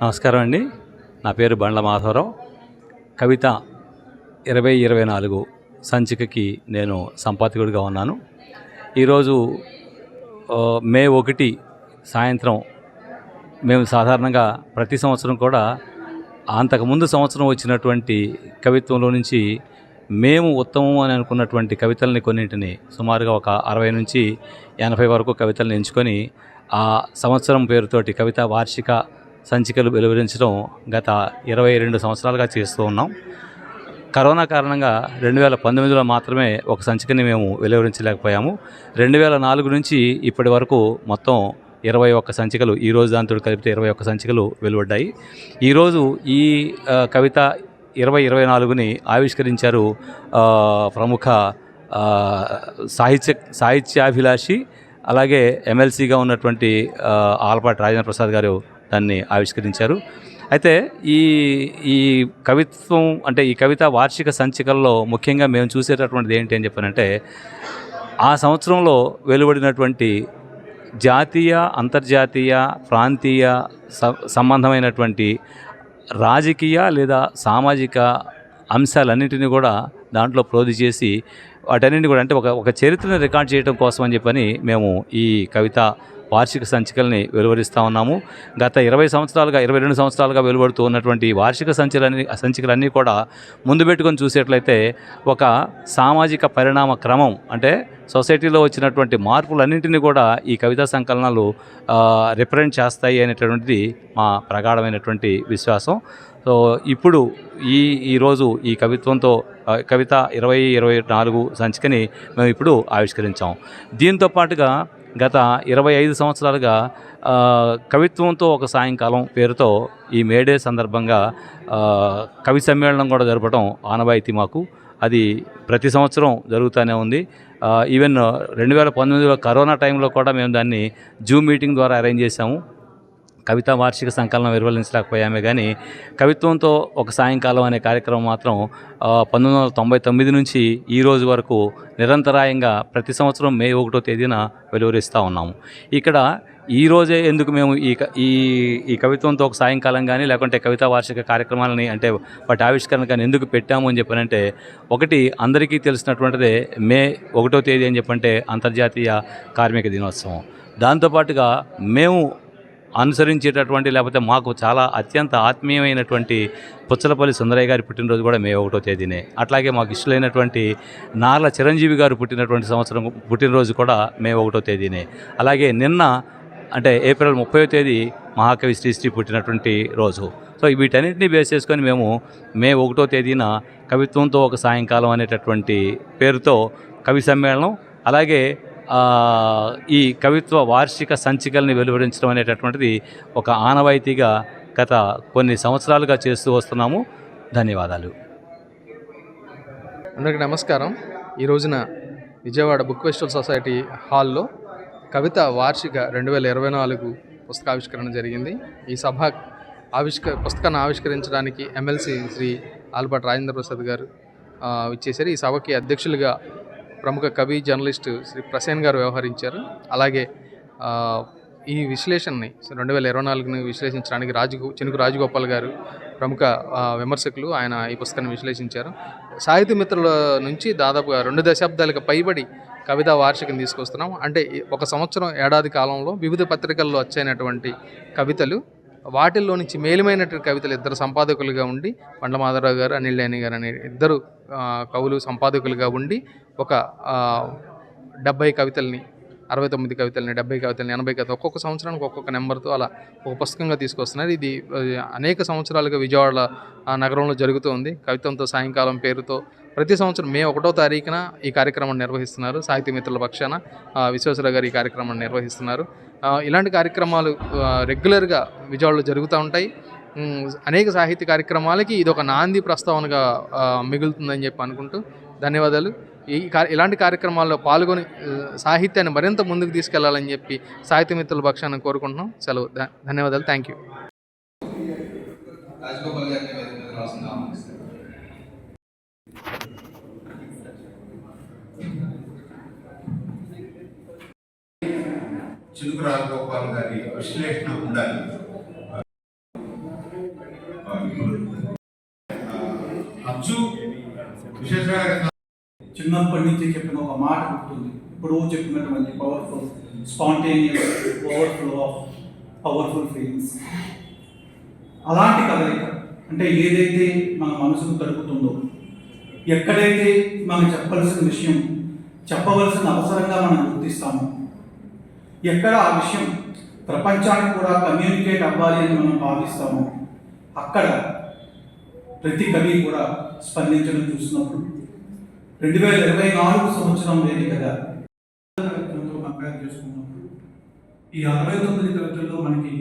నమస్కారం అండి. నా పేరు బండ్ల మాధవరావు. కవిత 2024 సంచికకి నేను సంపాదకుడిగా ఉన్నాను. ఈరోజు మే 1 సాయంత్రం మేము సాధారణంగా ప్రతి సంవత్సరం కూడా అంతకుముందు సంవత్సరం వచ్చినటువంటి కవిత్వంలో నుంచి మేము ఉత్తమం అని అనుకున్నటువంటి కవితల్ని కొన్నింటిని సుమారుగా ఒక 60 నుంచి 80 వరకు కవితలను ఎంచుకొని ఆ సంవత్సరం పేరుతోటి కవిత వార్షిక సంచికలు వెలువరించడం గత 22 సంవత్సరాలుగా చేస్తూ ఉన్నాం. కరోనా కారణంగా 2019లో మాత్రమే ఒక సంచికని మేము వెలువరించలేకపోయాము. 2004 నుంచి ఇప్పటి వరకు మొత్తం 21 సంచికలు, ఈరోజు దాంతో కలిపితే 21 సంచికలు వెలువడ్డాయి. ఈరోజు ఈ కవిత 2024ని ఆవిష్కరించారు ప్రముఖ సాహిత్యాభిలాషి అలాగే ఎమ్మెల్సీగా ఉన్నటువంటి ఆలపాటి రాజేంద్ర ప్రసాద్ గారు దాన్ని ఆవిష్కరించారు. అయితే ఈ కవిత్వం అంటే ఈ కవిత వార్షిక సంచికల్లో ముఖ్యంగా మేము చూసేటటువంటిది ఏంటి అని చెప్పానంటే, ఆ సంవత్సరంలో వెలువడినటువంటి జాతీయ, అంతర్జాతీయ, ప్రాంతీయ సంబంధమైనటువంటి రాజకీయ లేదా సామాజిక అంశాలన్నింటినీ కూడా దాంట్లో ప్రోధి చేసి వాటన్నింటినీ కూడా అంటే ఒక చరిత్రను రికార్డ్ చేయడం కోసం అని చెప్పని మేము ఈ కవిత వార్షిక సంచికల్ని వెలువరిస్తూ ఉన్నాము. గత 22 సంవత్సరాలుగా వెలువడుతూ ఉన్నటువంటి వార్షిక సంచికలన్నీ కూడా ముందు పెట్టుకొని చూసేట్లయితే ఒక సామాజిక పరిణామ క్రమం, అంటే సొసైటీలో వచ్చినటువంటి మార్పులన్నింటినీ కూడా ఈ కవితా సంకలనాలు రిప్రజెంట్ చేస్తాయి అనేటటువంటిది మా ప్రగాఢమైనటువంటి విశ్వాసం. సో ఇప్పుడు ఈరోజు ఈ కవిత్వంతో కవిత 2024 సంచికని మేము ఇప్పుడు ఆవిష్కరించాం. దీంతో పాటుగా గత 25 సంవత్సరాలుగా కవిత్వంతో ఒక సాయంకాలం పేరుతో ఈ మేడే సందర్భంగా కవి సమ్మేళనం కూడా జరపడం ఆనవాయితీ మాకు. అది ప్రతి సంవత్సరం జరుగుతూనే ఉంది. ఈవెన్ 2019లో కరోనా టైంలో కూడా మేము దాన్ని జూమ్ మీటింగ్ ద్వారా అరేంజ్ చేశాము. కవితా వార్షిక సంకలనం నిర్వహించలేకపోయామే కానీ కవిత్వంతో ఒక సాయంకాలం అనే కార్యక్రమం మాత్రం 1999 నుంచి ఈ రోజు వరకు నిరంతరాయంగా ప్రతి సంవత్సరం మే 1వ తేదీన వెలువరిస్తూ ఉన్నాము. ఇక్కడ ఈరోజే ఎందుకు మేము ఈ కవిత్వంతో ఒక సాయంకాలం కానీ లేకుంటే కవితా వార్షిక కార్యక్రమాలని అంటే వాటి ఆవిష్కరణ కానీ ఎందుకు పెట్టాము అని చెప్పనంటే, ఒకటి అందరికీ తెలిసినటువంటిదే మే 1వ తేదీ అని చెప్పంటే అంతర్జాతీయ కార్మిక దినోత్సవం. దాంతోపాటుగా మేము అనుసరించేటటువంటి లేకపోతే మాకు చాలా అత్యంత ఆత్మీయమైనటువంటి పుచ్చలపల్లి సుందరయ్య గారి పుట్టినరోజు కూడా మే 1వ తేదీనే. అట్లాగే మాకు ఇష్టలైనటువంటి నార్ల చిరంజీవి గారు పుట్టినరోజు కూడా మే 1వ తేదీనే. అలాగే నిన్న అంటే ఏప్రిల్ 30వ తేదీ మహాకవి శ్రీశ్రీ పుట్టినటువంటి రోజు. సో వీటన్నిటిని బేస్ చేసుకొని మేము మే 1వ తేదీన కవిత్వంతో ఒక సాయంకాలం అనేటటువంటి పేరుతో కవి సమ్మేళనం, అలాగే ఈ కవిత్వ వార్షిక సంచికల్ని వెలువరించడం అనేటటువంటిది ఒక ఆనవాయితీగా గత కొన్ని సంవత్సరాలుగా చేస్తూ వస్తున్నాము. ధన్యవాదాలు. అందరికీ నమస్కారం. ఈ రోజున విజయవాడ బుక్ ఫెస్టివల్ సొసైటీ హాల్లో కవిత వార్షిక 2024 పుస్తకావిష్కరణ జరిగింది. ఈ సభ పుస్తకాన్ని ఆవిష్కరించడానికి ఎమ్మెల్సీ శ్రీ ఆలపాటి రాజేంద్ర ప్రసాద్ గారు ఇచ్చేశారు. ఈ సభకి అధ్యక్షులుగా ప్రముఖ కవి జర్నలిస్టు శ్రీ ప్రసేన్ గారు వ్యవహరించారు. అలాగే ఈ విశ్లేషణని 2024ని విశ్లేషించడానికి చెనుకు రాజగోపాల్ గారు ప్రముఖ విమర్శకులు, ఆయన ఈ పుస్తకాన్ని విశ్లేషించారు. సాహితీ మిత్రుల నుంచి దాదాపుగా 2 దశాబ్దాలకు పైబడి కవితా వార్షికను తీసుకొస్తున్నాం. అంటే ఒక సంవత్సరం ఏడాది కాలంలో వివిధ పత్రికల్లో వచ్చైనటువంటి కవితలు, వాటిల్లో నుంచి మేలుమైనటువంటి కవితలు ఇద్దరు సంపాదకులుగా ఉండి, బండ్ల మాధవరావు గారు, అనిల్ డేని గారు అనే ఇద్దరు కవులు సంపాదకులుగా ఉండి ఒక 70 కవితల్ని, 69 కవితల్ని, 70 కవితల్ని, 80 కవితలు ఒక్కొక్క సంవత్సరానికి ఒక్కొక్క నెంబర్తో అలా ఒక పుస్తకంగా తీసుకొస్తున్నారు. ఇది అనేక సంవత్సరాలుగా విజయవాడ నగరంలో జరుగుతూ ఉంది. కవిత్వంతో సాయంకాలం పేరుతో ప్రతి సంవత్సరం మే 1వ తారీఖున ఈ కార్యక్రమాన్ని నిర్వహిస్తున్నారు. సాహితీ మిత్రుల పక్షాన విశ్వేశ్వరరావు గారు ఈ కార్యక్రమాన్ని నిర్వహిస్తున్నారు. ఇలాంటి కార్యక్రమాలు రెగ్యులర్గా విజయవాడలో జరుగుతూ ఉంటాయి. అనేక సాహిత్య కార్యక్రమాలకి ఇది ఒక నాంది ప్రస్తావనగా మిగులుతుందని చెప్పి అనుకుంటూ ధన్యవాదాలు. ఇలాంటి కార్యక్రమాల్లో పాల్గొని సాహిత్యాన్ని మరింత ముందుకు తీసుకెళ్లాలని చెప్పి సాహిత్య మిత్రుల పక్షాన్ని కోరుకుంటున్నాం. సెలవు. ధన్యవాదాలు. Thank you. చెనుకు రాజగోపాల్ గారి విశ్లేషణ ఉండాలి. చిన్నప్పటి నుంచి చెప్పిన ఒక మాట గుర్తుంది. ఇప్పుడు చెప్పినటువంటి పవర్ఫుల్ స్పాంటేనియస్ పవర్ఫుల్ ఫీలింగ్స్. అలాంటి కదలిక అంటే ఏదైతే మన మనసును తడుపుతుందో, ఎక్కడైతే మనం చెప్పవలసిన విషయం చెప్పవలసిన అవసరంగా మనం గుర్తిస్తామో, ఎక్కడ ఆ విషయం ప్రపంచానికి కూడా కమ్యూనికేట్ అవ్వాలి అని మనం భావిస్తామో, అక్కడ ప్రతి కవి కూడా స్పందించడం చూసినప్పుడు 2024 సంవత్సరం వేదికగా కవిత్వంతో కంపేర్ చేసుకున్నప్పుడు ఈ 69 కవితల్లో మనకి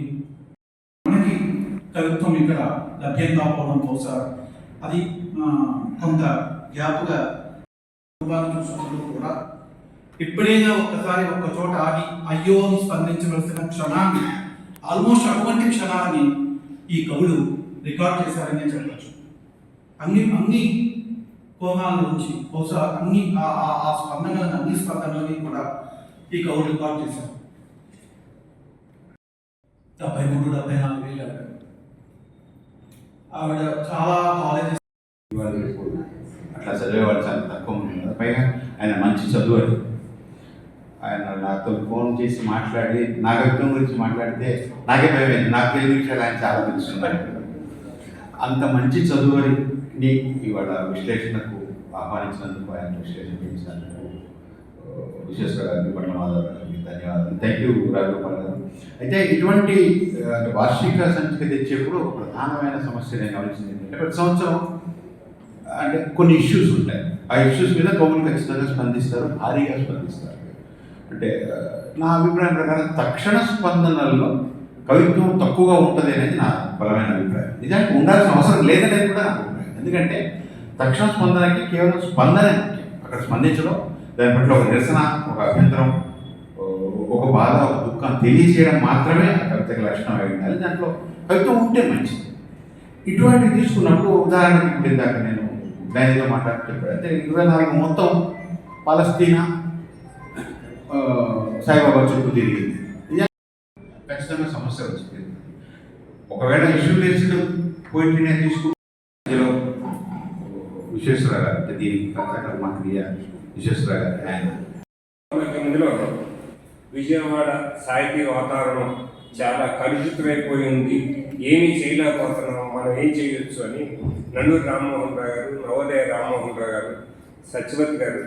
కవిత్వం ఇక్కడ లభ్యం కాకపోవడం బహుశా అది కొంత గ్యాప్గా చూసినప్పుడు కూడా ఎప్పుడైనా ఒక్కసారి ఒక్క చోట ఆగి అయ్యో అని స్పందించవలసిన క్షణాన్ని, ఆల్మోస్ట్ అటువంటి క్షణాన్ని ఈ కవులు రికార్డ్ చేశారని చెప్పచ్చు. అన్ని కోణాల నుంచి బహుశా ఆ స్పందనలను అన్ని స్పందనలని కూడా ఈ కవులు రికార్డ్ చేశారు. 73-74 ఆవిడ చాలా కాలేజెస్ అట్లా చదివేవాళ్ళు చాలా తక్కువ ఉన్నారు. పైగా ఆయన మంచి చదువు. ఆయన నాతో ఫోన్ చేసి మాట్లాడి నా కవిత్వం గురించి మాట్లాడితే నాకే భయమైంది. నాకు తెలియని విషయాలు ఆయన చాలా తెలుస్తున్నాడు. అంత మంచి చదువుని ఇవాళ విశ్లేషణకు ఆహ్వానించినందుకు, ఆయన విశ్లేషణ చేసినందుకు విశ్వేశ్వర గారికి, పట్లమాధవ్ గారికి ధన్యవాదాలు. థ్యాంక్ యూ రాజగోపాల్ గారు. అయితే ఇటువంటి వార్షిక సంచిక తెచ్చేప్పుడు ఒక ప్రధానమైన సమస్య నేను గమనించింది ఏంటంటే, ప్రతి సంవత్సరం అంటే కొన్ని ఇష్యూస్ ఉంటాయి. ఆ ఇష్యూస్ మీద కవులు ఖచ్చితంగా స్పందిస్తారు, భారీగా స్పందిస్తారు. అంటే నా అభిప్రాయం ప్రకారం తక్షణ స్పందనల్లో కవిత్వం తక్కువగా ఉంటుంది అనేది నా బలమైన అభిప్రాయం. నిజానికి ఉండాల్సిన అవసరం లేదనేది కూడా నా అభిప్రాయం. ఎందుకంటే తక్షణ స్పందనకి కేవలం స్పందన, అక్కడ స్పందించడం, దాని పట్ల ఒక నిరసన, ఒక అభ్యంతరం, ఒక బాధ, ఒక దుఃఖం తెలియజేయడం మాత్రమే ఆ కవితకి లక్షణం అయి ఉండాలి. దాంట్లో కవిత్వం ఉంటే మంచిది. ఇటువంటివి తీసుకున్నప్పుడు ఉదాహరణకి ఇప్పుడు ఇందాక నేను దానితో మాట్లాడుతూ అంటే 24 మొత్తం పాలస్తీనా సాయిబాబా చుట్టూ తిరిగింది. ఖచ్చితంగా సమస్య వచ్చింది. ఒకవేళ ఇష్యూ బేస్డ్ పోయిటరీనే తీసుకుంటే విశ్వేశ్వర గారు, దీనికి కర్మ క్రియ విశ్వేశ్వర గారు, ఆయన 1999లో విజయవాడ సాహితీ వాతావరణం చాలా కలుషితమైపోయి ఉంది, ఏమీ చేయలేకపోతున్నాం, మనం ఏం చేయొచ్చు అని నండూరి రామ్మోహన్ రావు గారు, నవోదయ రామ్మోహన్ రావు గారు, సత్యవతి గారు,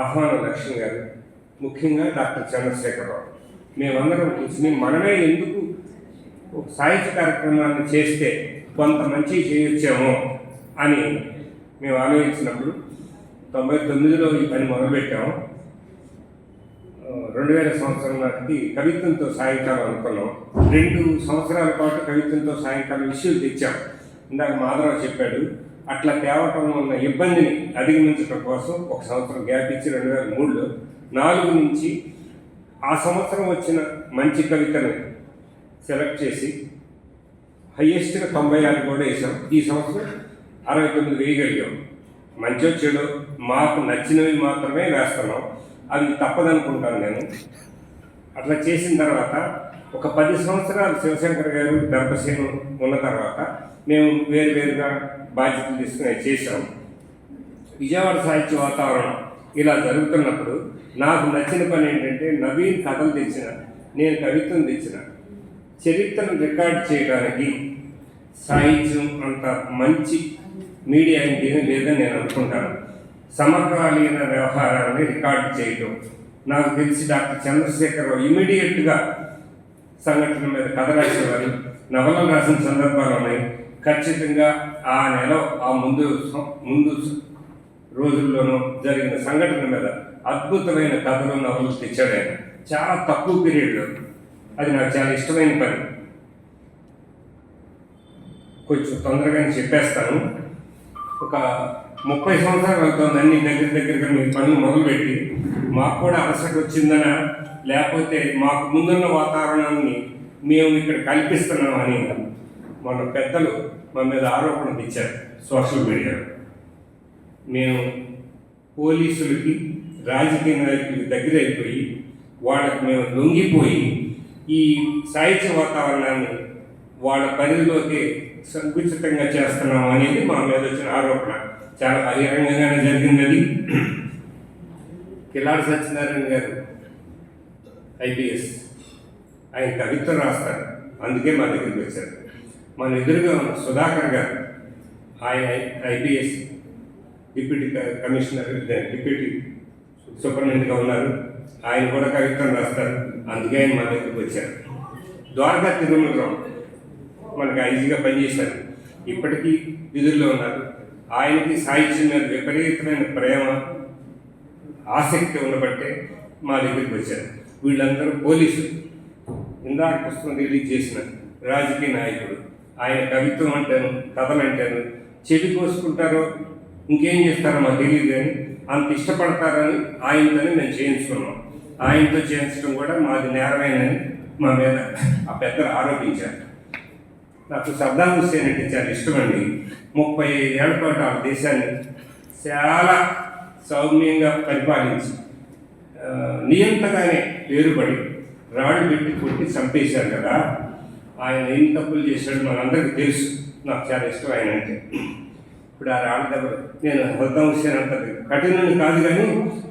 ఆహ్వాన లక్ష్మి గారు, ముఖ్యంగా డాక్టర్ చంద్రశేఖరరావు, మేమందరం కూర్చుని మనమే ఎందుకు సాహిత్య కార్యక్రమాన్ని చేస్తే కొంత మంచి చేయొచ్చామో అని మేము ఆలోచించినప్పుడు 99లో ఈ పని మొదలుపెట్టాము. 2000 సంవత్సరం నాటికి కవిత్వంతో సాయంకాలం అనుకున్నాం. 2 సంవత్సరాల పాటు కవిత్వంతో సాయంకాలం ఇష్యూలు తెచ్చాం. ఇందాక మాధవరావు చెప్పాడు, అట్లా తేవటం ఉన్న ఇబ్బందిని అధిగమించడం కోసం 1 సంవత్సరం గ్యాప్ ఇచ్చి 2003లో 4 నుంచి ఆ సంవత్సరం వచ్చిన మంచి కవితను సెలెక్ట్ చేసి హయ్యెస్ట్గా 96 కూడా వేసాం. ఈ సంవత్సరం 69 వేయగలిగాం. మంచో చెడు మాకు నచ్చినవి మాత్రమే వేస్తున్నాం, అవి తప్పదనుకుంటాను నేను. అట్లా చేసిన తర్వాత ఒక 10 సంవత్సరాలు శివశంకర్ గారు, దర్భసేను ఉన్న తర్వాత మేము వేరువేరుగా బాధ్యతలు తీసుకుని చేసాం. విజయవాడ సాహిత్య వాతావరణం ఇలా జరుగుతున్నప్పుడు నాకు నచ్చిన పని ఏంటంటే, నవీన్ కథలు తెచ్చిన, నేను కవిత్వం తెచ్చిన, చరిత్రను రికార్డ్ చేయడానికి సాహిత్యం అంత మంచి మీడియా ఇంకేమీ లేదని నేను అనుకుంటాను. సమకాలీన వ్యవహారాన్ని రికార్డు చేయడం, నాకు తెలిసి డాక్టర్ చంద్రశేఖరరావు ఇమీడియట్గా సంఘటన మీద కథ రాసేవారు, నవలలు రాసిన సందర్భాలు ఉన్నాయి. ఖచ్చితంగా ఆ నెల ఆ ముందు రోజుల్లోనూ జరిగిన సంఘటన మీద అద్భుతమైన కథలు, నవలలు తెచ్చాడు ఆయన చాలా తక్కువ పీరియడ్లో. అది నాకు చాలా ఇష్టమైన పని. కొంచెం తొందరగానే చెప్పేస్తాను. ఒక 30 సంవత్సరాలు అవుతుంది అన్ని దగ్గరగా మీ పనులు మొదలుపెట్టి. మాకు కూడా అలసట వచ్చిందనా, లేకపోతే మాకు ముందున్న వాతావరణాన్ని మేము ఇక్కడ కల్పిస్తున్నామని మన పెద్దలు మా మీద ఆరోపణలు ఇచ్చారు సోషల్ మీడియాలో. మేము పోలీసులకి, రాజకీయ నాయకులకి దగ్గర అయిపోయి వాళ్ళకి మేము లొంగిపోయి ఈ సాహిత్య వాతావరణాన్ని వాళ్ళ పరిధిలోకి సంకుచితంగా చేస్తున్నాం అనేది మా మీద వచ్చిన ఆరోపణ. చాలా బహిరంగంగానే జరిగింది అది. కిలాడి సత్యనారాయణ గారు ఐపీఎస్, ఆయన కవిత్వం రాస్తారు, అందుకే మా దగ్గరికి వచ్చారు. మన ఎదురుగా ఉన్న సుధాకర్ గారు, ఆయన ఐపీఎస్ డిప్యూటీ కమిషనర్, డిప్యూటీ సూపరింటెండెంట్గా ఉన్నారు, ఆయన కూడా కవిత్వం రాస్తారు, అందుకే ఆయన మా దగ్గరికి వచ్చారు. ద్వారకా తిరుమలరావు మనకు ఐజీగా పనిచేశారు, ఇప్పటికీ విధుల్లో ఉన్నారు. ఆయనకి సాహిత్యం మీద విపరీతమైన ప్రేమ, ఆసక్తి ఉండబట్టే మా దగ్గరికి వచ్చారు. వీళ్ళందరూ పోలీసులు. ఇందాక పుస్తకం రిలీజ్ చేసిన రాజకీయ నాయకుడు. ఆయన కవిత్వం అంటాను, కథలు అంటాను, చెవి కోసుకుంటారో ఇంకేం చేస్తారో మాకు తెలియదు, కానీ అంత ఇష్టపడతారని ఆయనతోనే మేము చేయించుకున్నాం. ఆయనతో చేయించడం కూడా మాది నేరమేనని మా మీద ఆ పెద్దలు ఆరోపించారు. నాకు సద్దాం హుస్సేన్ అంటే చాలా ఇష్టమండి. 35 ఏళ్ల పాటు ఆ దేశాన్ని చాలా సౌమ్యంగా పరిపాలించి నియంతగానే పేరుపడి రాళ్ళు పెట్టి కొట్టి చంపేశారు కదా. ఆయన ఎన్ని తప్పులు చేశాడు మనందరికీ తెలుసు. నాకు చాలా ఇష్టం ఆయన అంటే. ఇప్పుడు ఆ రాళ్ళ దెబ్బలు, నేను సద్దాం హుస్సేన్ అంత కఠినాన్ని కాదు, కానీ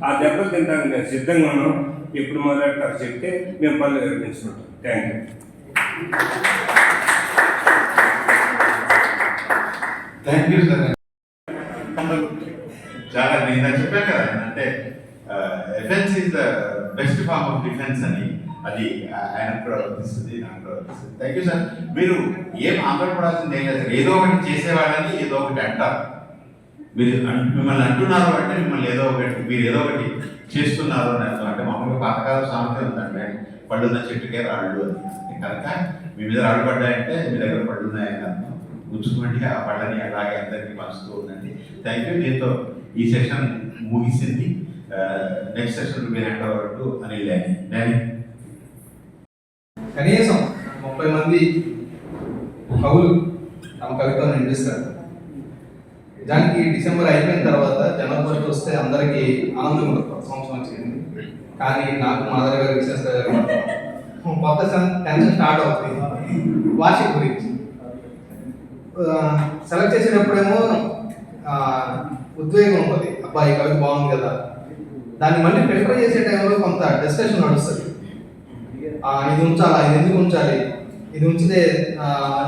ఆ దెబ్బలు తింటానికి మేము సిద్ధంగా ఉన్నాం. ఎప్పుడు మొదలెడతారు చెప్తే మేము పనులు విరమించుకుంటాం. Thank you. Thank you sir. చాలా నేను చెప్పాను కదా, అంటే offence is the best form of defence అని. అది ఆయన కూడా వర్తిస్తుంది, నాకు కూడా వర్తిస్తుంది. Thank you sir. మీరు ఏం ఆందోళపడాల్సింది ఏం లేదు సార్. ఏదో ఒకటి చేసేవాళ్ళని ఏదో ఒకటి అంటారు. మీరు మిమ్మల్ని అంటున్నారు అంటే మిమ్మల్ని ఏదో ఒకటి, మీరు ఏదో ఒకటి చేస్తున్నారు అని అర్థం. అంటే మామూలుగా పాతకాలం సామెత ఉందండి, పళ్ళున్న చెట్టుకే రాళ్ళు అని. కనుక మీ మీద రాళ్ళు పడ్డాయంటే మీ దగ్గర పళ్ళు ఉన్నాయని అర్థం. ఉంచుకోండి, ఆ పళ్ళని అలాగే అందరికీ పంచుతూ ఉండండి. Thank you. దీంతో ఈ సెషన్ ముగిసింది. నెక్స్ట్ సెషన్ మీరు hand over to Anil Danny. కనీసం 30 మంది కవులు తమ కవిత్వాన్ని వినిపిస్తారు. నిజానికి డిసెంబర్ అయిపోయిన తర్వాత జనవరి ఫస్ట్ వస్తే అందరికీ ఆనందం ఉంటుంది, కొత్త సంవత్సరం వచ్చింది. కానీ నాకు మాధవ్ గారు, విశ్వాస్ గారు కొత్త టెన్షన్ స్టార్ట్ అవుతుంది వార్షిక గురించి. సెలెక్ట్ చేసేటప్పుడేమో ఉద్వేగం ఉంటుంది, అబ్బాయి కవిత బాగుంది కదా. దాన్ని మళ్ళీ ప్రిఫర్ చేసే టైంలో కొంత డిస్కషన్ నడుస్తుంది. ఇది ఉంచాలా, ఇది ఎందుకు ఉంచాలి, ఇది ఉంచితే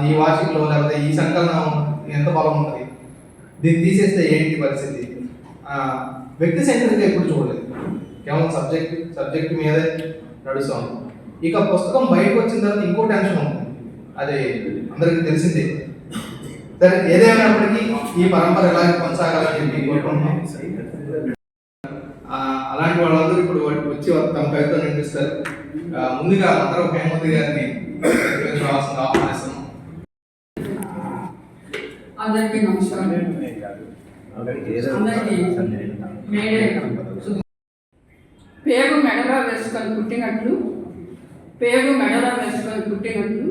ఈ వార్షికలో లేకపోతే ఈ సంకలనం ఎంత బలం ఉంటుంది, దీన్ని తీసేస్తే ఏంటి పరిస్థితి. వ్యక్తి సెంటర్గా ఎప్పుడు చూడలేదు, కేవలం సబ్జెక్ట్ మీదే నడుస్తాం. ఇక పుస్తకం బయటకు వచ్చిన తర్వాత ఇంకో టెన్షన్ ఉంటుంది, అది అందరికీ తెలిసిందే. సరే, ఏదేమైనప్పటికీ ఈ పరంపర ఎలాగ కొనసాగాలని చెప్పి కోరుకుంటున్నాం. అలాంటి వాళ్ళందరూ ఇప్పుడు వచ్చి తమ కవితలు వినిపిస్తారు. ముందుగా అందరూ హేమవతి గారిని ఆహ్వానిస్తున్నాం. అందరికీ నమస్కారం. పేరు మెడలో వేసుకొని పుట్టినట్లు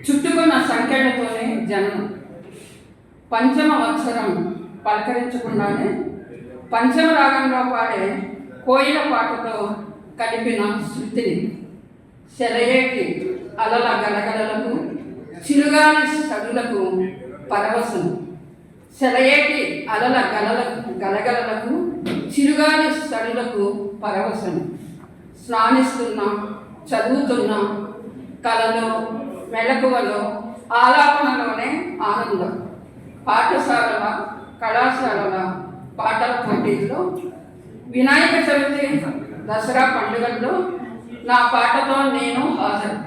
చుట్టుకున్న సంఖ్యలతోనే జనం. పంచమ అక్షరం పలకరించకుండానే పంచమ రాగంలో పాడే కోయిల పాటతో కలిపిన శృతిని, సెలయేటి అలల గలగలలకు చిరుగాలి సడులకు పరవశం. సెలయేటి అలల గలగలలకు చిరుగాలి సడులకు పరవశం. స్నానిస్తున్నా, చదువుతున్నా, కలలో, మెలకువలో, ఆలాపనలోనే ఆనందం. పాఠశాలల, కళాశాలల పాటల పోటీల్లో, వినాయక చవితి, దసరా పండుగల్లో నా పాటతో నేను హాజరు.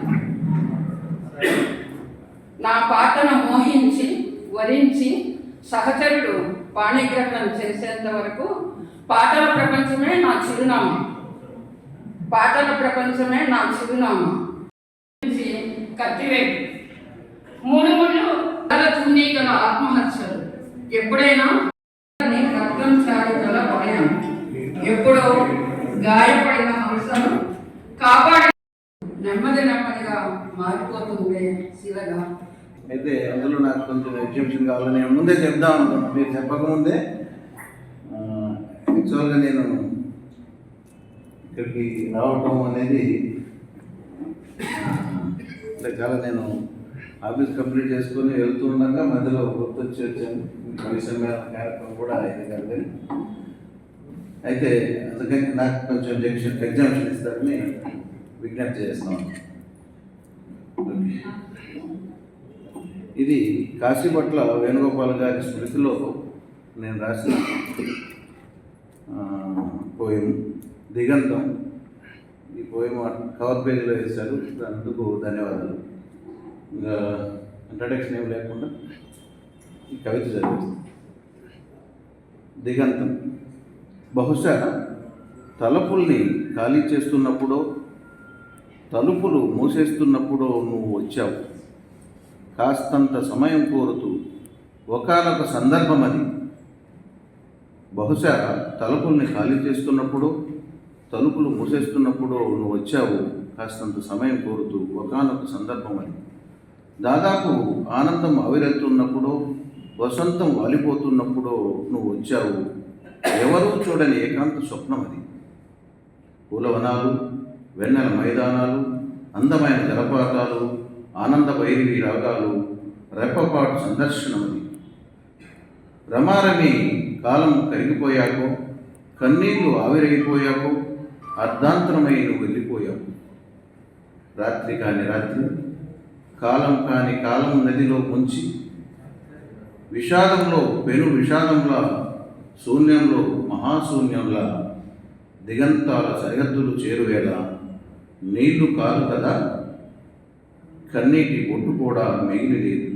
నా పాటను మోహించి వరించి సహచరుడు పాణిగ్రహణం చేసేంత వరకు పాటల ప్రపంచమే నా చిరునామా. కత్తివేటు, 3 ముళ్ళు తూనీగల ఆత్మహత్యలు, ఎప్పుడైనా రక్తం చారుగల భయం, ఎప్పుడో గాయపడిన హంసను కాపాడి నెమ్మదిగా మారిపోతుంది శిలగా. అయితే అందులో నాకు కొంచెం ఎగ్జిబిషన్ కావాలి. నేను ముందే చెప్దాం అనుకున్నాను, మీరు చెప్పకముందే. యాక్చువల్గా నేను ఇక్కడికి రావటం అనేది చాలా నేను ఆఫీస్ కంప్లీట్ చేసుకొని వెళ్తుండగా మధ్యలో గుర్తొచ్చి వచ్చాను. కవి సమ్మేళన కార్యక్రమం కూడా అయింది కాదు. అయితే అందుకని నాకు కొంచెం ఎగ్జామ్షన్ ఇస్తారని విజ్ఞప్తి చేస్తాను. ఇది కాశీపట్ల వేణుగోపాల్ గారి స్మృతిలో నేను రాసిన పోయం దిగంతం. ఈ పోయం కవర్ పేజీలో వేశారు, అందుకు ధన్యవాదాలు. ఇంకా ఇంట్రడక్షన్ ఏం లేకుండా ఈ కవిత చదివిస్తాను. దిగంతం. బహుశా తలుపుల్ని ఖాళీ చేస్తున్నప్పుడో తలుపులు మూసేస్తున్నప్పుడో నువ్వు వచ్చావు, కాస్తంత సమయం కోరుతూ ఒకానొక సందర్భం అది. బహుశా తలుపుల్ని ఖాళీ చేస్తున్నప్పుడు తలుపులు మూసేస్తున్నప్పుడు నువ్వు వచ్చావు, కాస్తంత సమయం కోరుతూ ఒకానొక సందర్భం అది. దాదాపు ఆనందం ఆవిరెళ్తున్నప్పుడు వసంతం వాలిపోతున్నప్పుడు నువ్వు వచ్చావు, ఎవరూ చూడని ఏకాంత స్వప్నం అది. పూలవనాలు, వెన్నెల మైదానాలు, అందమైన జలపాతాలు, ఆనంద భైరవి రాగాలు, రెప్పపాటు సందర్శనమది. రమారమి కాలం కరిగిపోయాకో, కన్నీళ్లు ఆవిరైపోయాకో, అర్ధాంతరమై నువ్వు వెళ్ళిపోయావు. రాత్రి కాని రాత్రి, కాలం కాని కాలం నదిలో ముంచి, విషాదంలో పెను విషాదంలా, శూన్యంలో మహాశూన్యంలా, దిగంతాల సరిహద్దులు చేరువేళ నీళ్లు కాదు కదా, కన్నీటి బొట్టు కూడా మిగిలిలేదు.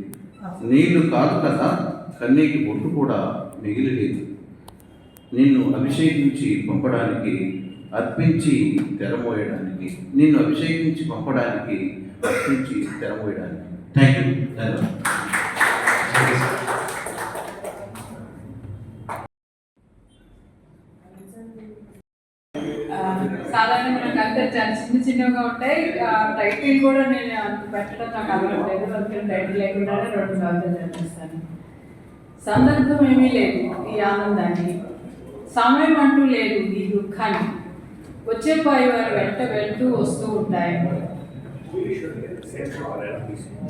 నీళ్లు కాదు కదా, కన్నీటి బొట్టు కూడా మిగిలిలేదు. నిన్ను అభిషేకించి పంపడానికి, అర్పించి తెరమోయడానికి, నిన్ను అభిషేకించి పంపడానికి, అర్పించి తెరమోయడానికి. Thank you. ధన్యవాదాలు. సాధారణంగా నాకు అంతే చాలా చిన్నగా ఉంటాయి. టైటిల్ కూడా నేను అంత పెట్టడం నాకు అలవాటు లేదు. అందుకని టైటిల్ లేకుండానే 2 కవితలు చదివిస్తాను. సందర్భం ఏమీ లేదు ఈ ఆనందానికి, సమయం అంటూ లేదు ఈ దుఃఖానికి, వచ్చే పోయి వారు వెంట వెళ్తూ వస్తూ ఉంటాయి.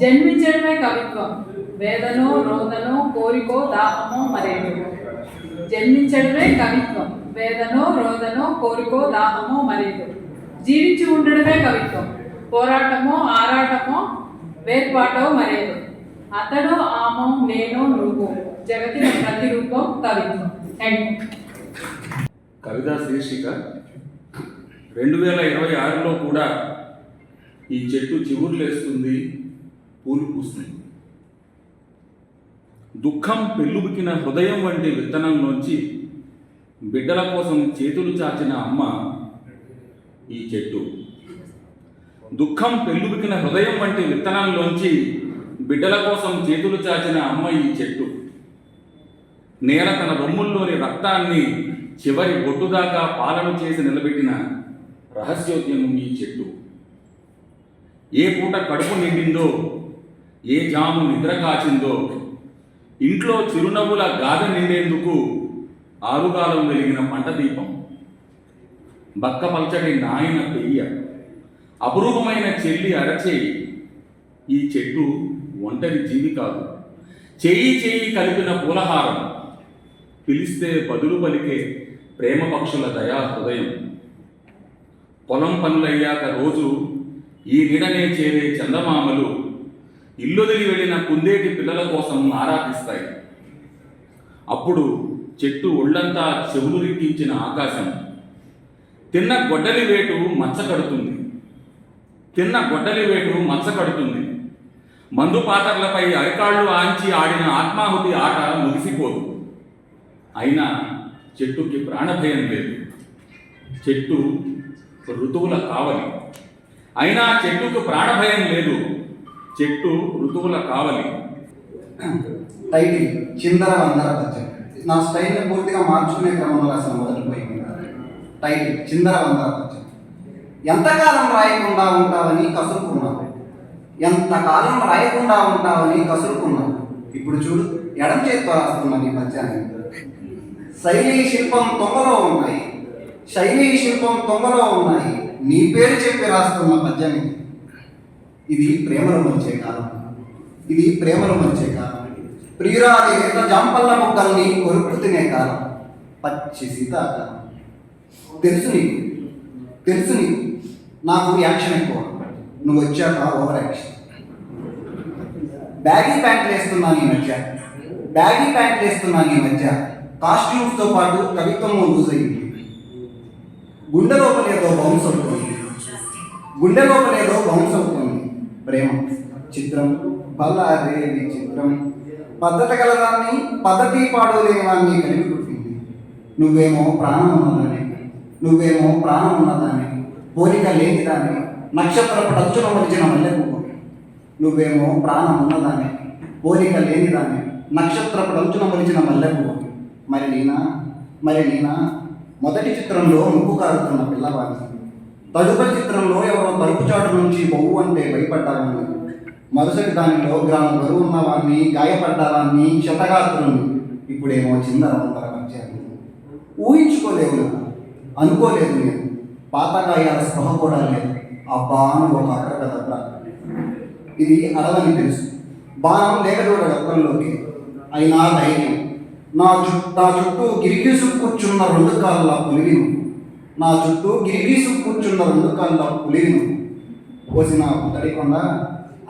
జన్మించడమే కవిత్వం, వేదనో రోదనో కోరికో దాహమో మరేదో. జన్మించడమే కవిత్వం, వేదనో రోదనో కోరికో దాహమో మరేదో. జీవించి ఉండడమే కవిత్వం, పోరాటమో ఆరాటమో వేర్పాటో మరేదో. అతడో ఆమో నేనో నువ్వు, జగతిన ప్రతిరూపం కవిత్వం. Thank you. కవితా శీర్షిక 2026లో కూడా ఈ చెట్టు చిగురులేస్తుంది, పూలు పూస్తుంది. దుఃఖం పెళ్ళుబికిన హృదయం వంటి విత్తనంలోంచి బిడ్డల కోసం చేతులు చాచిన అమ్మ ఈ చెట్టు. దుఃఖం పెళ్ళుబికిన హృదయం వంటి విత్తనంలోంచి బిడ్డల కోసం చేతులు చాచిన అమ్మ ఈ చెట్టు. నేల తన రొమ్ముల్లోని రక్తాన్ని చివరి బొట్టుదాకా పాలన చేసి నిలబెట్టిన రహస్యోద్యమం ఈ చెట్టు. ఏ పూట కడుపు నిండిందో, ఏ జాము నిద్ర కాచిందో, ఇంట్లో చిరునవ్వుల గాథ నిండేందుకు ఆరుగాలం వెలిగిన పంట దీపం. బక్కపల్చటి నాయన పెయ్య, అపురూపమైన చెల్లి అరచేయి. ఈ చెట్టు ఒంటరి జీవి కాదు, చేయి చేయి కలిపిన పూలహారం. పిలిస్తే బదులు పలికే ప్రేమ పక్షుల దయా హృదయం. పొలం పనులయ్యాక రోజు ఈ నీడనే చేరే చందమామలు ఇల్లుదిలి వెళ్ళిన కుందేటి పిల్లల కోసం ఆరాధిస్తాయి. అప్పుడు చెట్టు ఒళ్ళంతా చెవులు రిక్కించిన ఆకాశం తిన్న గొడ్డలి వేటు మచ్చకడుతుంది. తిన్న గొడ్డలి వేటు మచ్చకడుతుంది. మందు పాత్రలపై అరికాళ్ళు ఆంచి ఆడిన ఆత్మాహుతి ఆట ముగిసిపోదు. అయినా చెట్టుకి ప్రాణభయం లేదు. చెట్టు ఋతువుల కావలి. అయినా చెట్టుకు ప్రాణభయం లేదు. చెట్టు ఋతువుల కావలి. టైటిల్ చిందర వందర పద్యం. నా స్టైల్ని పూర్తిగా మార్చుకునే క్రమంలో రాసిన మొదటి పోయింది. టైటిల్ చిందర వందర పద్యం. ఎంతకాలం రాయకుండా ఉంటావని కసురుకున్నావు, ఎంతకాలం రాయకుండా ఉంటావని కసురుకున్నావు. ఇప్పుడు చూడు, ఎడం చేతితో రాస్తున్నా నీ పద్యాన్ని. శైలీ శిల్పం తొంగలో ఉన్నాయి, శైలీ శిల్పం తొంగలో ఉన్నాయి. నీ పేరు చెప్పి రాస్తున్న పద్యం ఇది. ప్రేమలో వచ్చే కాలం. ఇది ప్రేమలు మంచే కాలం. ప్రియురాలి లేత జాంపల్ల మొక్కల్ని కొరుక్కు తినే కాలం. పచ్చి శీతాకాలం. తెలుసు నీకు నాకు యాక్షన్ ఎక్కువ. నువ్వు వచ్చాక ఓవర్ యాక్షన్. బ్యాగీ ప్యాంట్లు వేస్తున్నాను ఈ మధ్య కాస్ట్యూమ్స్తో పాటు కవిత్వం లూజ్ అయింది. గుండె లోపలేదో బౌన్స్ అవుతుంది. ప్రేమ చిత్రం బల్లారే విచిత్రం. పద్ధతి గలదాన్ని పద్ధతి పాడు లేవాన్ని కలిపి పుట్టింది. నువ్వేమో ప్రాణం ఉన్నదాన్ని పోలిక లేనిదాన్ని నక్షత్రపు టచ్చున మలిచిన మల్లెపువ్వు. నువ్వేమో ప్రాణం ఉన్నదాన్ని పోలిక లేనిదాన్ని నక్షత్రపు టచ్చున మలిచిన మల్లెపువ్వు. మరి నేనా మొదటి చిత్రంలో ముక్కు కారుతున్న పిల్లవాడిని. తదుపరి చిత్రంలో ఎవరో తలుపు చాటు నుంచి బొవ్వు అంటే భయపడ్డావాన్ని. మరుసటి దానిలో గ్రామం బరువు ఉన్నవాడిని, గాయపడ్డావాన్ని, క్షతగాత్రుని. ఇప్పుడేమో చిందర వందర వచ్చాను. ఊహించుకోలేవు, అనుకోలేదు నేను. పాత గాయాల స్పృహ కూడా లేదు. ఆ బాణం ఒక అక్కడదబ్బ. ఇది అడవని తెలుసు. బాణం లేకదూడ రక్తంలోకి. అయినా ధైర్యం. నా చుట్టూ గిరిగీసు కూర్చున్న రెండు కాళ్ళ పులివిను. కోసిన తడికొండ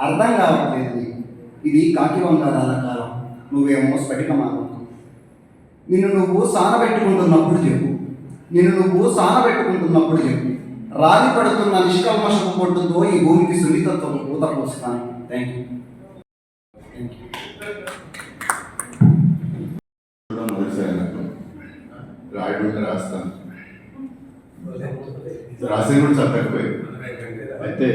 అర్థం కావట్లేదు. ఇది కాకి వంకారాల కాలం. నువ్వేమో స్ఫటికమానం. నిన్ను నువ్వు సానబెట్టుకుంటున్నప్పుడు చెప్పు. రాలి పడుతున్న నిష్కల్మషపు పొట్టుతో ఈ భూమికి సున్నితత్వం పూత పోస్తాను. Thank you. రాస్తాను రాసేది కూడా చాలా తక్కువే. అయితే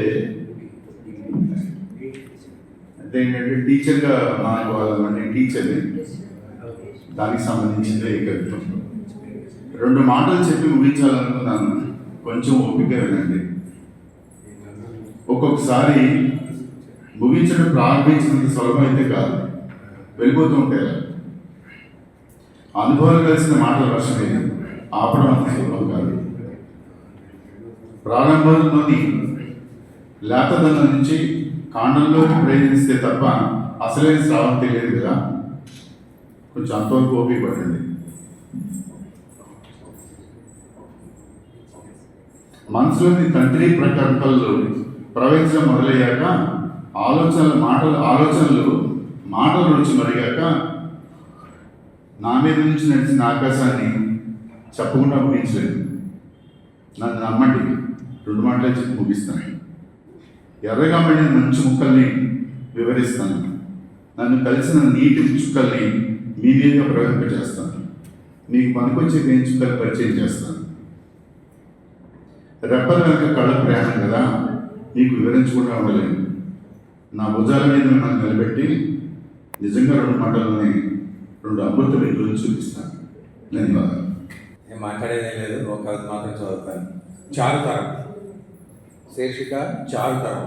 ఏంటంటే టీచర్గా నాకు టీచర్ని దానికి సంబంధించిందే ఈ కవిత్వం. 2 మాటలు చెప్పి ముగించాలనుకున్నాను. కొంచెం ఓపిక వినండి. ఒక్కొక్కసారి ముగించడం ప్రారంభించినంత సులభం అయితే కాదు, వెళ్ళిపోతూ ఉంటాయి. అనుభవాలు కలిసిన మాటల వర్షం ఇది, ఆపడం అంత సులభం కాదు. ప్రారంభంలోని లేతదనం నుంచి కాండంలోకి ప్రయత్నిస్తే తప్ప అసలైన స్రావం తెలియదు కదా. కొంచెం అంతవరకు ఓపిక పడండి. మనసులోని తండ్రి ప్రకల్పనలు ప్రవహించడం మొదలయ్యాక ఆలోచనలు మాటలు రుచి మరిగాక నా మీద నుంచి నడిచిన ఆకాశాన్ని చెప్పకుండా ముగించలేదు. నన్ను నమ్మండి, 2 మాటలే చెప్పి ముగిస్తాను. ఎర్రగా పడిన మంచు ముక్కల్ని వివరిస్తాను. నన్ను కలిసిన నీటి చుక్కల్ని మీ మీదుగా ప్రవహింపజేస్తాను. మీకు పనికొచ్చే తేనె చుక్కలు పరిచయం చేస్తాను. రెప్పల వెనక కళ్ళ ప్రయాణం కదా, మీకు వివరించకుండా ఉండలేను. నా భుజాల మీద మిమ్మల్ని నిలబెట్టి నిజంగా 2 మాటలని 2 అమృత వెలుగులు చూపిస్తాను. ధన్యవాదాలు. నేను మాట్లాడేదేం లేదు, ఒక కవిత మాత్రం చదువుతాను. చారుతరం. శీర్షిక చారుతరం.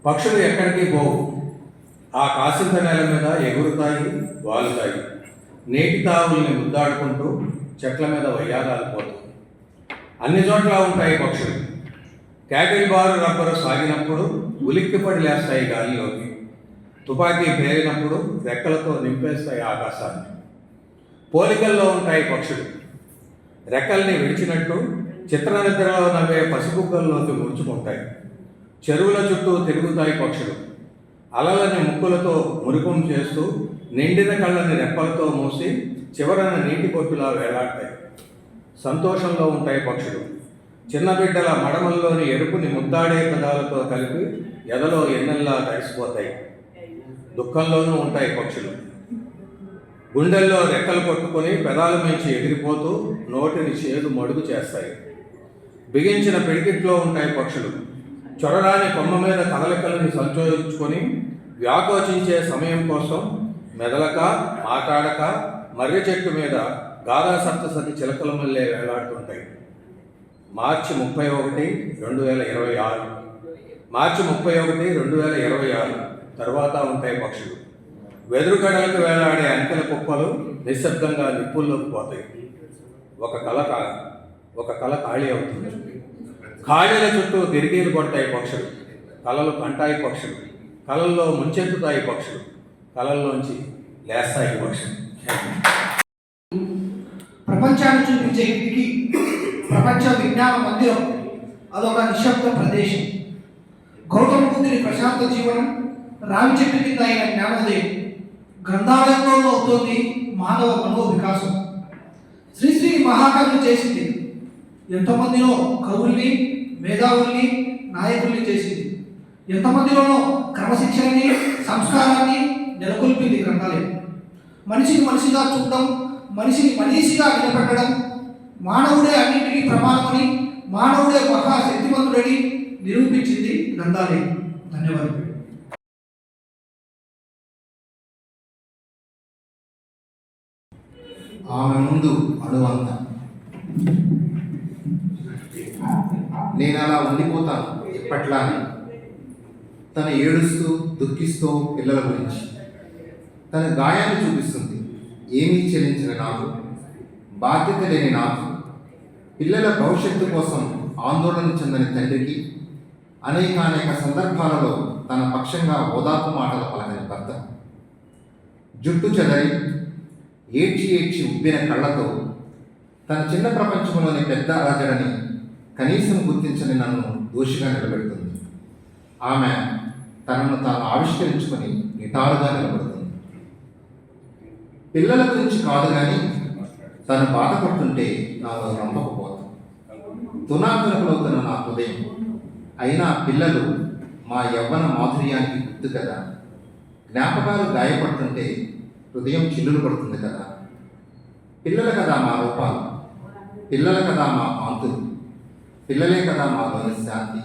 పక్షులు ఎక్కడికి పోవు, ఆ కాసింత నేల మీద ఎగురుతాయి, వాలుతాయి. నీటి తావుల్ని ముద్దాడుకుంటూ చెట్ల మీద వయ్యారాలు పోతాయి. అన్ని చోట్ల ఉంటాయి పక్షులు. క్యాటిల్ బారు రబ్బరు సాగినప్పుడు ఉలిక్కిపడి లేస్తాయి గాలిలోకి. తుపాకీ పేరినప్పుడు రెక్కలతో నింపేస్తాయి ఆకాశాన్ని. పోలికల్లో ఉంటాయి పక్షులు. రెక్కల్ని విడిచినట్టు చిత్రనిద్రలో నవ్వే పసిబుగ్గల్లోకి ముడుచుకుంటాయి. చెరువుల చుట్టూ తిరుగుతాయి పక్షులు. అలలని ముక్కులతో మురికం చేస్తూ నిండిన కళ్ళని రెప్పలతో మూసి చివరన నీటి పొట్టులా వేలాడతాయి. సంతోషంలో ఉంటాయి పక్షులు. చిన్న బిడ్డల మడమల్లోని ఎరుపుని ముద్దాడే పదాలతో కలిపి ఎదలో ఎన్నెల్లా తడిసిపోతాయి. దుఃఖంలోనూ ఉంటాయి పక్షులు. గుండెల్లో రెక్కలు కొట్టుకొని పెదాల మించి ఎగిరిపోతూ నోటిని చేదు మడుగు చేస్తాయి. బిగించిన పిడికిట్లో ఉంటాయి పక్షులు. చొరరాని కొమ్మ మీద కదలికలను సంచోదించుకొని వ్యాకోచించే సమయం కోసం మెదలక మాట్లాడక మర్రి చెట్టు మీద గాథా సప్తసతి చిలకల మల్లె వేలాడుతుంటాయి. మార్చి 31, 2026. మార్చి 31, 2026 తర్వాత ఉంటాయి పక్షులు. వెదురుగడలకు వేలాడే అంకెల కుప్పలు నిశ్శబ్దంగా నిప్పుల్లోకి పోతాయి. ఒక కళ ఖాళీ అవుతుంది. ఖాళీల చుట్టూ తిరిగీలు కొడతాయి పక్షులు. కళలు కంటాయి పక్షులు. కళల్లో ముంచెత్తుతాయి పక్షులు, కళల్లోంచి లేస్తాయి పక్షులు. ప్రపంచాన్ని చూపించే ఇంటికి ప్రపంచ విజ్ఞాన మందిరం అదొక నిశ్శబ్ద ప్రదేశం. గౌతమ బుద్ధుని ప్రశాంత జీవనం, రావి చెట్టు కింద అయిన జ్ఞానోదయం, గ్రంథాలయంలోనూ అవుతోంది మానవ మనోవికాసం. శ్రీశ్రీని మహాకవి చేసింది, ఎంతమందినో కవుల్ని, మేధావుల్ని, నాయకుల్ని చేసింది. ఎంతమందిలోనో క్రమశిక్షణని, సంస్కారాన్ని నెలకొల్పింది గ్రంథాలయం. మనిషిని మనిషిగా చూడడం, మనిషిని మనిషిగా నిలబెట్టడం, మానవుడే అన్నింటికీ ప్రమాణమని, మానవుడే మహాశక్తివంతుడని నిరూపించింది గ్రంథాలయం. ధన్యవాదాలు. ఆమె ముందు అడువంత నేను అలా ఉండిపోతాను ఎప్పట్లానే. తను ఏడుస్తూ దుఃఖిస్తూ పిల్లల గురించి తన గాయాన్ని చూపిస్తుంది. ఏమీ చెల్లించిన నాకు, బాధ్యత లేని నాకు, పిల్లల భవిష్యత్తు కోసం ఆందోళన చెందని తండ్రికి అనేక సందర్భాలలో తన పక్షంగా ఓదార్పు మాటలు పలకని భర్త, జుట్టు చెదరి ఏడ్చి ఉబ్బిన కళ్ళతో తన చిన్న ప్రపంచంలోని పెద్ద అలజడని కనీసం గుర్తించని నన్ను దోషిగా నిలబెడుతుంది. ఆమె తనను తాను ఆవిష్కరించుకొని నిటారుగా నిలబడుతుంది. పిల్లల గురించి కాదు కానీ తను బాధపడుతుంటే నాలో రంపకపోతాను. తునాతునకులవుతున్న నా హృదయం అయినా పిల్లలు మా యవ్వన మాధుర్యానికి గుర్తు కదా. జ్ఞాపకాలు గాయపడుతుంటే హృదయం చిల్లులు పడుతుంది కదా. పిల్లల కదా మా రూపాలు, పిల్లల కదా మా కాంతులు, పిల్లలే కదా మాలోని శాంతి.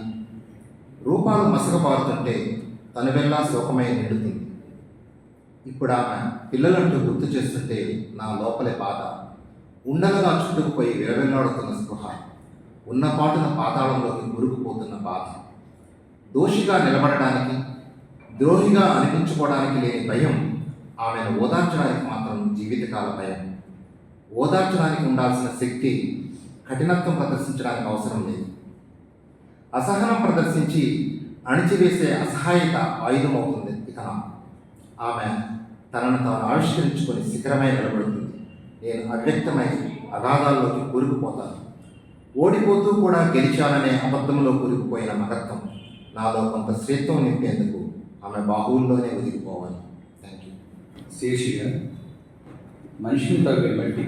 రూపాలు మసకబారుతుంటే తనువెల్లా శోకమై నిండుతుంది. ఇప్పుడు ఆమె పిల్లలంటూ గుర్తు చేస్తుంటే నా లోపలే బాధ, ఉండలుగా చుట్టుకుపోయి విరవెల్లాడుతున్న స్పృహ, ఉన్నపాటున పాతాళంలోకి మురుగుపోతున్న బాధ. దోషిగా నిలబడడానికి, ద్రోహిగా అనిపించుకోవడానికి లేని భయం ఆమెను ఓదార్చడానికి మాత్రం జీవితకాల భయం. ఓదార్చడానికి ఉండాల్సిన శక్తి కఠినత్వం ప్రదర్శించడానికి అవసరం లేదు. అసహనం ప్రదర్శించి అణిచివేసే అసహాయత ఆయుధమవుతుంది ఇక నాకు. ఆమె తనను తాను ఆవిష్కరించుకొని శిఖరమై నిలబడుతుంది. నేను అవ్యక్తమై అగాధాల్లోకి కూరుకుపోతాను. ఓడిపోతూ కూడా గెలిచాననే అబద్ధంలో కూరుకుపోయిన మహత్వం నాలో కొంత శ్రేత్వం నింపేందుకు ఆమె బాహువుల్లోనే ఒదిగిపోవాలి. Thank you. శీర్షిక మనిషిని తగ్గిన బట్టి.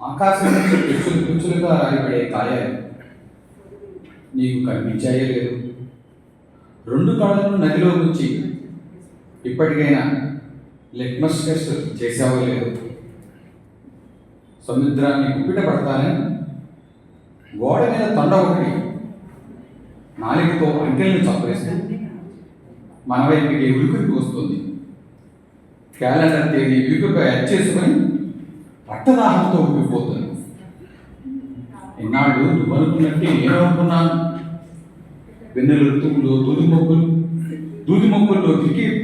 ఆకాశం నుంచి పిచ్చులుగా రాయబడే కాయాలు నీకు కనిపించాయే లేదు. రెండు కాళ్ళను నదిలో ఉంచి ఇప్పటికైనా లిట్మస్ టెస్ట్ చేసావో లేదు. సముద్రాన్ని కుప్పిట పడతానే గోడ మీద తొండ ఒకటి నాలుగుతో అంకెల్ని చంపేస్తే మన వైపుకి ఉలికి వస్తుంది. క్యాలెండర్ తేదీ వీపుగా చేసుకొని రక్తదాహంతో ఉడికిపోతుంది. ఇన్నాళ్ళు నువ్వు అనుకున్నట్టే నేను అనుకున్నాను. వెన్నెల ఋతువులో దూది మొక్కుల్లో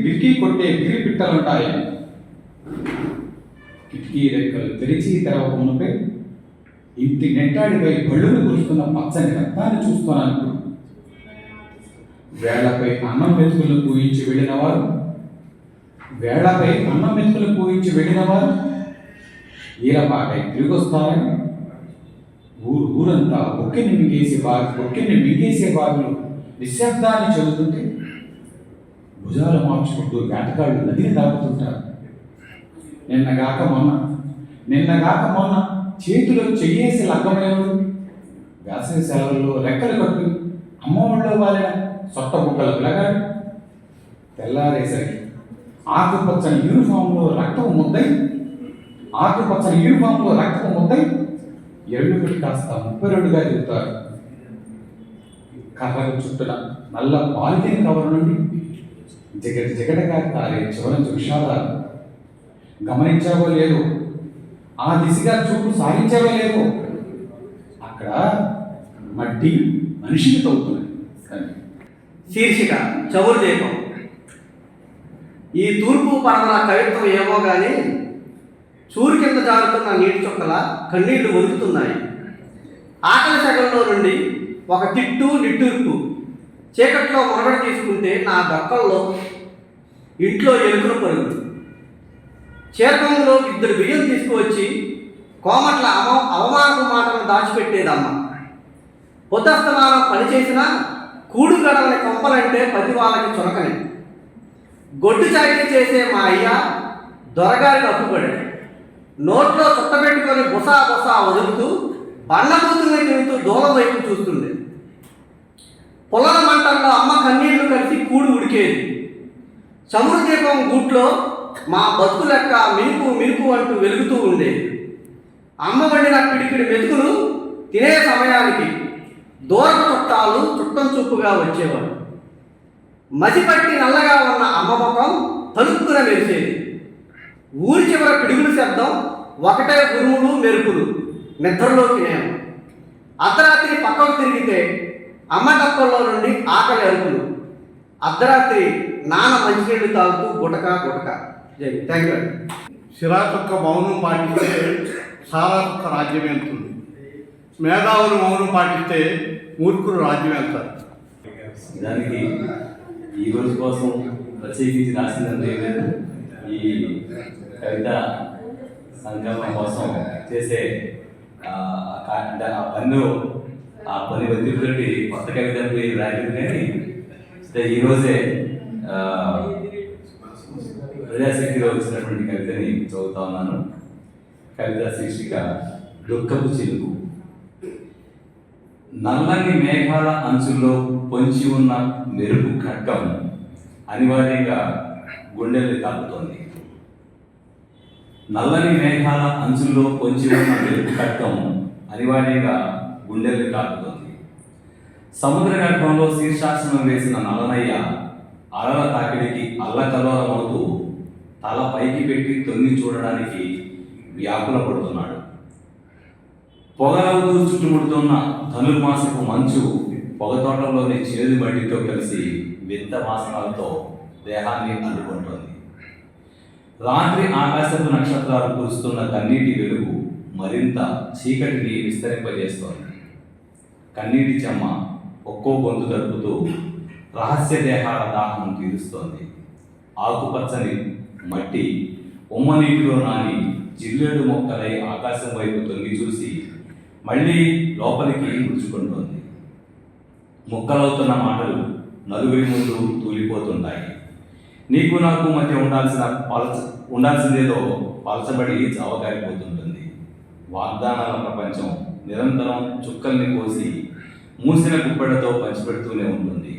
బిరికి కొట్టే గిరి పిట్టలుంటాయి. కిటికీ రెక్కలు తెరిచి తెరవకమునుపై ఇంటి నెట్టాడిపై బళ్ళును కురుస్తున్న పచ్చని రక్తాన్ని చూస్తున్నాను. వేళ్లపై అన్నం మెతుకులను పూయించి వెళ్ళినవారు ఈలపాటై తిరిగి వస్తారని ఊరంతా బొక్కెని మింగేసే బావిలో నిశ్శబ్దాన్ని చదువుతుంటే భుజాలు మార్చుకుంటూ వేటగాళ్ళు నదిని దాటుతుంటారు. నిన్నగాక మొన్న చేతిలో చెయ్యేసి లగ్గమైనడు వేసవి సెలవుల్లో రెక్కలు కట్టు అమ్మఒళ్ళో వాలిన సొట్ట బుక్కల పిల్లగాడు తెల్లారేసరికి ఆకుపచ్చని యూనిఫామ్లో రక్తం ముద్దై ఎరుడు పెట్టి కాస్త 32గా తిరుగుతారు. కర్రకు చుట్టూన నల్ల పాలిథిన్ కవర్ నుండి జగడగా కారే చివరి విషాదాలు గమనించావో లేదో, ఆ దిశగా చూపు సాగించావో లేదో, అక్కడ మట్టి మనిషిని తవ్వుతుంది. శీర్షిక చవురు దీపం. ఈ తూర్పు పడమల కవిత్వం ఏమో కానీ చూరు కింద జారుతున్న నీటి చుక్కల కన్నీళ్లు ఒలుకుతున్నాయి. ఆకలి సగంలో నుండి ఒక తిట్టు నిట్టూర్పు చీకట్లో మొరగడ తీసుకుంటే నా దక్కల్లో ఇంట్లో ఎలుకల పరుగులు. చేర్కంలో ఇద్దరు బియ్యం తీసుకువచ్చి కోమట్ల అవమానపు మాటలను దాచిపెట్టేదమ్మ. పొద్దస్తమానం పనిచేసినా కూడు గడవని కొంపలంటే పది వాళ్ళకి చొరకని. గొడ్డు చాకరీ చేసే మా అయ్య దొరగారికి అప్పుపడాడు. నోట్లో చుట్టబెట్టుకొని బుసా బుసా వదులుతూ బండబూతుల్ని తిరుగుతూ దూలం వైపు చూస్తుండే. పొలాల మంటల్లో అమ్మ కన్నీళ్లు కలిసి కూడు ఉడికేది. చమురు దీపం గూట్లో మా బతుకు లెక్క మినుకు మినుకు అంటూ వెలుగుతూ ఉండేది. అమ్మ వండిన పిడికిడి మెతుకులు తినే సమయానికి దూరపు చుట్టాలు చుట్టం చూపుగా వచ్చేవాడు. మసిపట్టి నల్లగా ఉన్న అమ్మ ముఖం తలుపున మెరిసేది. ఊరి చివర పిడుగుల శబ్దం, ఒకటే ఉరుములు మెరుపులు. నిద్రలోకి నేను అర్ధరాత్రి పక్కకు తిరిగితే అమ్మ డప్పల్లో నుండి ఆకలి అరుపులు. అర్ధరాత్రి నాన్న మంచినీళ్ళు తాగుతూ గుటక గుటక. Thank you. శిలాచొక్క మౌనం పాటిస్తే సారాచొక్క రాజ్యం వెళ్తుంది. మేధావులు మౌనం పాటిస్తే మూర్ఖులు రాజ్యం వెళ్తారు. దానికి ఈ రోజు కోసం ప్రత్యేకించి రాసిందంటే లేదు. ఈ కవిత సంకలనం కోసం చేసే అంటే ఆ పని ఒత్తిడితోటి కొత్త కవితలు రాయలేదు. కానీ ఈరోజే ప్రజాశక్తిలో వచ్చినటువంటి కవితని చదువుతా ఉన్నాను. కవిత శీర్షిక దుఃఖపు చిలుకు. నల్లని మేఘాల అంచుల్లో పొంచి ఉన్న మెరుపు ఖడ్గం అనివార్యంగా గుండెల్ని తాకుతోంది. నల్లని మేఘాల అంచుల్లో పొంచి ఉన్న మెరుపు ఖడ్గం అనివార్యంగా గుండెల్ని తాకుతోంది. సముద్ర గర్భంలో శీర్షాసనం వేసిన నల్లనయ్య అలల తాకిడికి అల్లకల్లోలమవుతూ తల పైకి పెట్టి తొంగి చూడడానికి వ్యాకుల పడుతున్నాడు. పొగలవుతూ చుట్టుముడుతున్న ధనుర్మాసపు మంచు పొగతోటలోని చేదు మట్టితో కలిసి వింత వాసనలతో దేహాన్ని అందుకుంటోంది. రాత్రి ఆకాశపు నక్షత్రాలు కురుస్తున్న కన్నీటి వెలుగు మరింత చీకటిని విస్తరింపజేస్తోంది. కన్నీటి చెమ్మ ఒక్కో గొంతు తడుపుతూ రహస్య దేహాల దాహం తీరుస్తోంది. ఆకుపచ్చని మట్టి ఉమ్మనీటిలో నాని జిల్లేడు మొక్కలై ఆకాశం వైపు తొంగి చూసి మళ్ళీ లోపలికి ముడుచుకుంటోంది. ముక్కలవుతున్న మాటలు నలుగురి ముందు తూలిపోతుంటాయి. నీకు నాకు మధ్య ఉండాల్సిందేదో పలచబడి చావకారిపోతుంటుంది. వాగ్దానాల ప్రపంచం నిరంతరం చుక్కల్ని కోసి మూసిన కుప్పెడతో పంచిపెడుతూనే ఉంటుంది.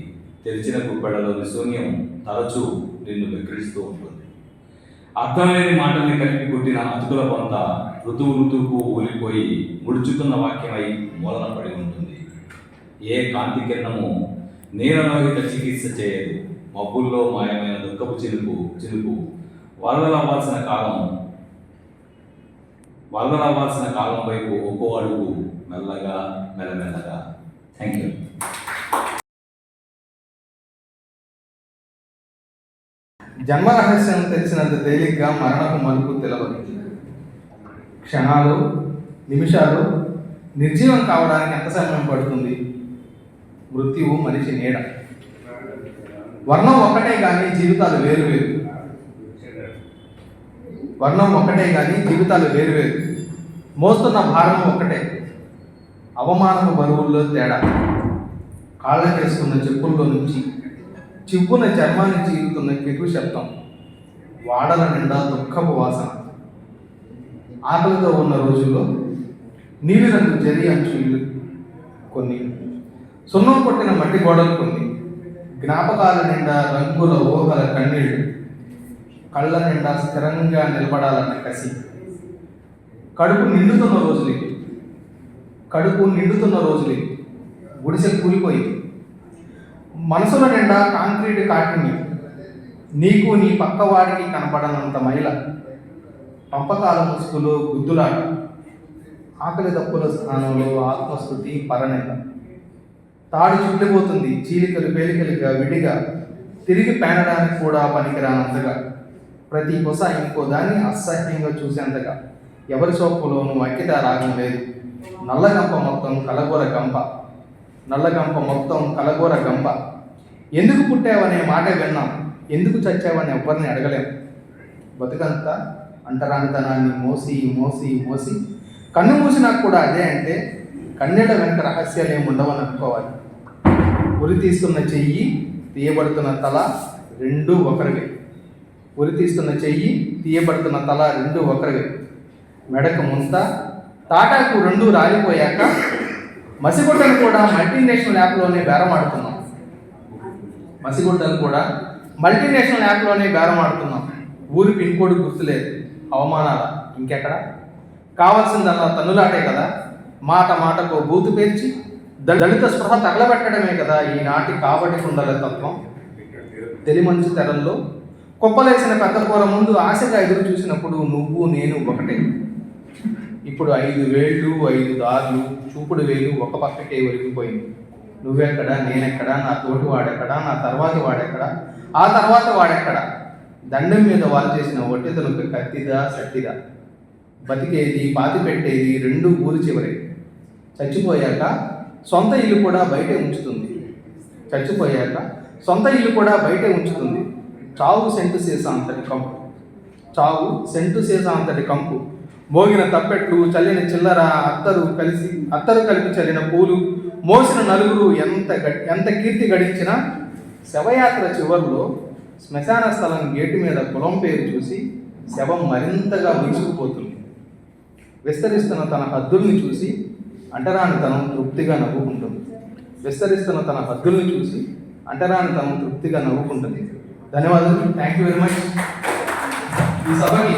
తెరిచిన కుప్పెడలోని శూన్యం తరచూ నిన్ను వెక్కిరిస్తూ ఉంటుంది. అర్థం లేని మాటల్ని కలిపి కొట్టిన అతుకుల పొంత ఋతువుకు ఊలిపోయి ముడుచుకున్న వాక్యమై మూలన పడి ఉంటుంది. ఏ కాంతి కిరణము నీలలోహిత చికిత్స చేయదు. మబ్బుల్లో మాయమైన దుఃఖపు చినుకు వరదలవ్వాల్సిన కాలం వైపు ఒక్కో అడుగు మెల్లగా మెల్లమెల్లగా. Thank you. జన్మ రహస్యం తెలిసినంత తేలిగ్గా మరణపు మలుపు తెలవదు. క్షణాలు, నిమిషాలు నిర్జీవం కావడానికి ఎంత సమయం పడుతుంది? మృత్యువు మనిషి నీడ. వర్ణం ఒక్కటే కానీ జీవితాలు వేరువేరు. వర్ణం ఒక్కటే కానీ జీవితాలు వేరువేరు. మోస్తున్న భారం ఒక్కటే, అవమానపు బరువుల్లో తేడా. కాళ్ళకేసుకున్న చెప్పుల్లో నుంచి చివ్వున చర్మాన్ని చీరుతున్న కెటు శబ్దం. వాడల నిండా దుఃఖపు వాసన. ఆకలితో ఉన్న రోజుల్లో నీలిరంగు జరి అంచులు కొన్ని, సున్నం కొట్టిన మట్టి గోడలు కొన్ని, జ్ఞాపకాల నిండా రంగుల ఊహల కన్నీళ్లు, కళ్ళ నిండా స్థిరంగా నిలబడాలన్న కసి. కడుపు నిండుతున్న రోజులే గుడిసె కూలిపోయింది. మనసుల నిండా కాంక్రీట్ కాఠిన్యం. నీకు నీ పక్కవాడికి కనపడనంత మైల. పంపకాల ముసుగులో గుద్దులాట. ఆకలి దప్పుల స్థానంలో ఆత్మస్థుతి పరనింద. తాడు చుట్టిపోతుంది చీలికలు పేలికలుగా విడిగా, తిరిగి పేనడానికి కూడా పనికిరానంతగా. ప్రతి కొస ఇంకో దాన్ని అసహ్యంగా చూసేంతగా. ఎవరి సోపులోనూ అక్కిత రాగం లేదు. నల్లగంప మొత్తం కలగూర గంప. ఎందుకు పుట్టావనే మాట విన్నాం, ఎందుకు చచ్చావని ఎవరిని అడగలేం. బతుకంతా అంటరానితనాన్ని మోసి మోసి మోసి కన్ను మూసినా కూడా అదే అంటే కన్నెల వెనక రహస్యాలు ఏమి ఉండవని అనుకోవాలి. ఉరి తీస్తున్న చెయ్యి, తీయబడుతున్న తల రెండూ ఒకరివే. ఉరి తీస్తున్న చెయ్యి, తీయబడుతున్న తల రెండూ ఒకరివే. మెడకు ముంత, తాటాకు రెండూ రాలిపోయాక మసిగుడ్డను కూడా మల్టీనేషనల్ యాప్లోనే బేరమాడుతున్నాం. మసిగుడ్డను కూడా మల్టీనేషనల్ యాప్లోనే బేరమాడుతున్నాం. ఊరి పిన్ కోడ్ గుర్తులేదు, అవమానాల ఇంకెక్కడ. కావాల్సిందల్లా తన్నులాటే కదా. మాట మాటకు బూతు పేర్చి దళిత స్పృహ తగలబెట్టడమే కదా ఈనాటి కాబడి కుండల తత్వం. తెలిమంచు తెరల్లో కుప్పలేసిన పెద్ద కూర ముందు ఆశగా ఎదురు చూసినప్పుడు నువ్వు నేను ఒకటే. ఇప్పుడు 5 వేళ్ళు 5 దారులు, చూపుడు వేలు ఒక పక్కకే ఒరిగిపోయింది. నువ్వెక్కడ, నేనెక్కడ, నా తోటి వాడెక్కడ, నా తర్వాతి వాడెక్కడ, ఆ తర్వాత వాడెక్కడ. దండం మీద వాళ్ళు చేసిన ఒట్టెతలకు కత్తిదా సత్తిదా. బతికేది పాతి పెట్టేది రెండు ఊరి చివరే. చచ్చిపోయాక సొంత ఇల్లు కూడా బయటే ఉంచుతుంది. చచ్చిపోయాక సొంత ఇల్లు కూడా బయటే ఉంచుతుంది. చావు సెంటు సీసా అంతటి కంపు, చావు సెంటు సీసా అంతటి కంపు. మోగిన తప్పెట్లు, చల్లిన చిల్లర, అత్తరు కలిపి చల్లిన పూలు, మోసిన నలుగురు ఎంత కీర్తి గడించినా శవయాత్ర చివరిలో శ్మశాన స్థలం గేటు మీద కులం పేరు చూసి శవం మరింతగా విసుకుపోతుంది. విస్తరిస్తున్న తన హద్దుల్ని చూసి అంటరానితనం తృప్తిగా నవ్వుకుంటుంది. విస్తరిస్తున్న తన హద్దుల్ని చూసి అంటరానితనం తృప్తిగా నవ్వుకుంటుంది. ధన్యవాదాలు. Thank you very much. ఈ సభకి